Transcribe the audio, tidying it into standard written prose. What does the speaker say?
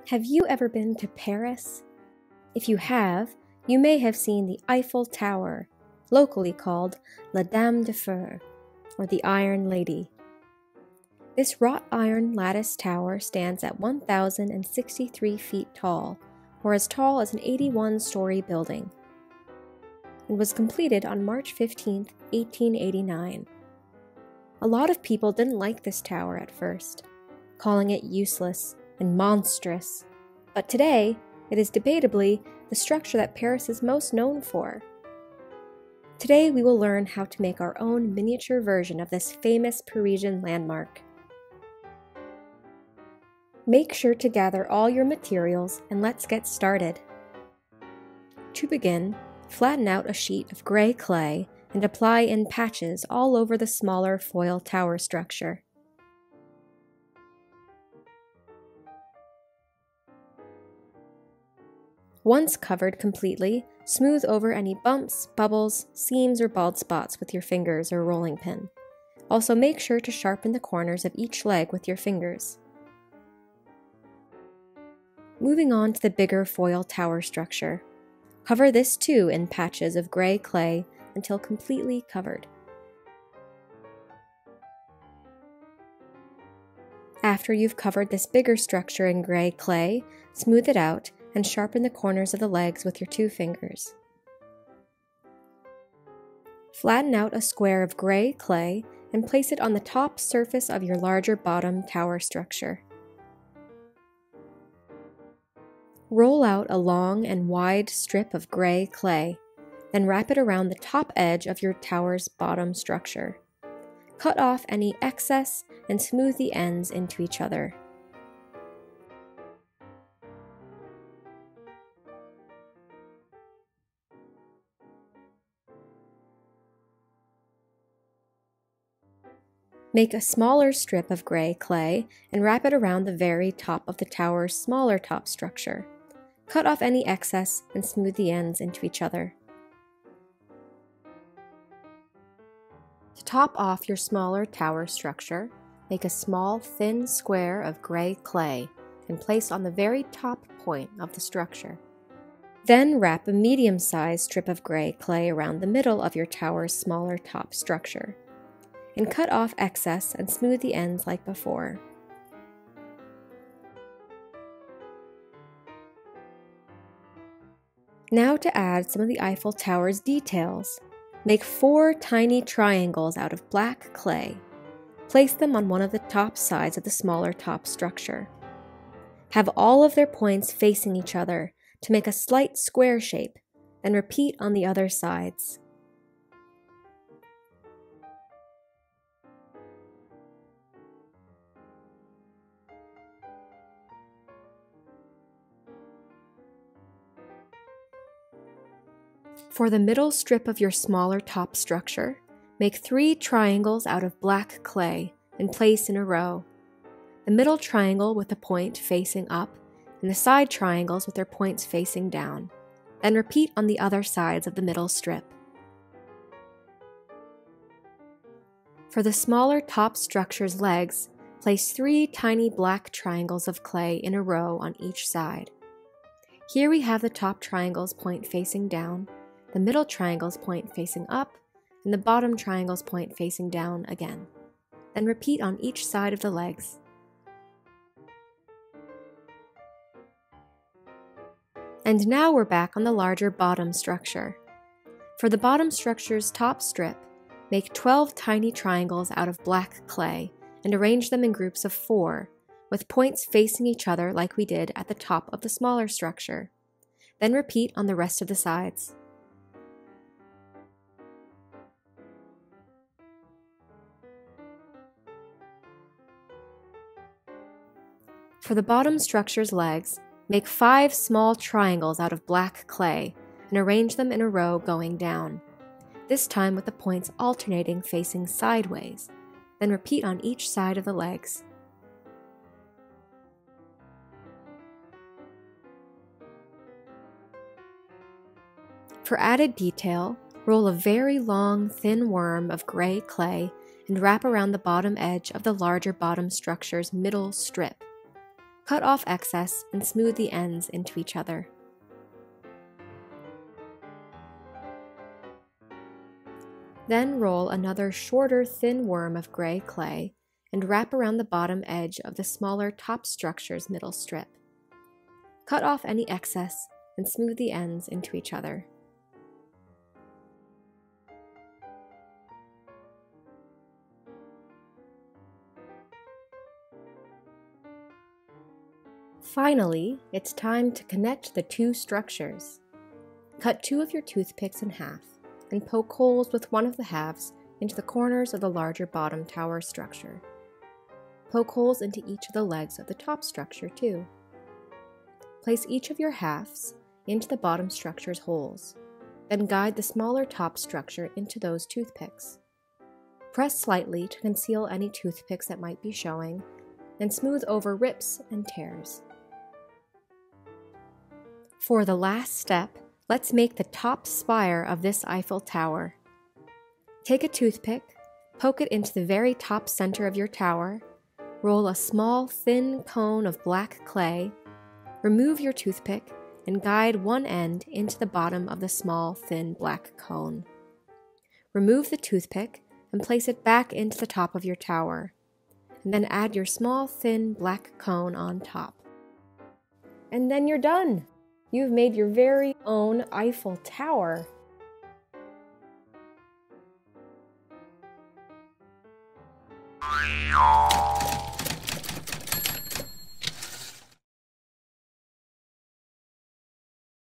Have you ever been to Paris? If you have, you may have seen the Eiffel Tower, locally called La Dame de Fer, or the Iron Lady. This wrought iron lattice tower stands at 1,063 feet tall, or as tall as an 81-story building. It was completed on March 15, 1889. A lot of people didn't like this tower at first, calling it useless and monstrous, but today it is debatably the structure that Paris is most known for. Today we will learn how to make our own miniature version of this famous Parisian landmark. Make sure to gather all your materials and let's get started. To begin, flatten out a sheet of gray clay and apply in patches all over the smaller foil tower structure. Once covered completely, smooth over any bumps, bubbles, seams, or bald spots with your fingers or rolling pin. Also make sure to sharpen the corners of each leg with your fingers. Moving on to the bigger foil tower structure. Cover this too in patches of gray clay until completely covered. After you've covered this bigger structure in gray clay, smooth it out and sharpen the corners of the legs with your 2 fingers. Flatten out a square of gray clay and place it on the top surface of your larger bottom tower structure. Roll out a long and wide strip of gray clay, then wrap it around the top edge of your tower's bottom structure. Cut off any excess and smooth the ends into each other. Make a smaller strip of gray clay and wrap it around the very top of the tower's smaller top structure. Cut off any excess and smooth the ends into each other. To top off your smaller tower structure, make a small, thin square of gray clay and place on the very top point of the structure. Then wrap a medium-sized strip of gray clay around the middle of your tower's smaller top structure, and cut off excess and smooth the ends like before. Now to add some of the Eiffel Tower's details. Make 4 tiny triangles out of black clay. Place them on one of the top sides of the smaller top structure. Have all of their points facing each other to make a slight square shape, and repeat on the other sides. For the middle strip of your smaller top structure, make 3 triangles out of black clay and place in a row. The middle triangle with the point facing up, and the side triangles with their points facing down. Then repeat on the other sides of the middle strip. For the smaller top structure's legs, place 3 tiny black triangles of clay in a row on each side. Here we have the top triangle's point facing down, the middle triangle's point facing up, and the bottom triangle's point facing down again. Then repeat on each side of the legs. And now we're back on the larger bottom structure. For the bottom structure's top strip, make 12 tiny triangles out of black clay and arrange them in groups of 4, with points facing each other like we did at the top of the smaller structure. Then repeat on the rest of the sides. For the bottom structure's legs, make 5 small triangles out of black clay and arrange them in a row going down, this time with the points alternating facing sideways. Then repeat on each side of the legs. For added detail, roll a very long, thin worm of gray clay and wrap around the bottom edge of the larger bottom structure's middle strip. Cut off excess and smooth the ends into each other. Then roll another shorter thin worm of gray clay and wrap around the bottom edge of the smaller top structure's middle strip. Cut off any excess and smooth the ends into each other. Finally, it's time to connect the two structures. Cut 2 of your toothpicks in half and poke holes with one of the halves into the corners of the larger bottom tower structure. Poke holes into each of the legs of the top structure too. Place each of your halves into the bottom structure's holes, then guide the smaller top structure into those toothpicks. Press slightly to conceal any toothpicks that might be showing, and smooth over rips and tears. For the last step, let's make the top spire of this Eiffel Tower. Take a toothpick, poke it into the very top center of your tower, roll a small thin cone of black clay, remove your toothpick, and guide one end into the bottom of the small thin black cone. Remove the toothpick and place it back into the top of your tower, and then add your small thin black cone on top. And then you're done! You've made your very own Eiffel Tower.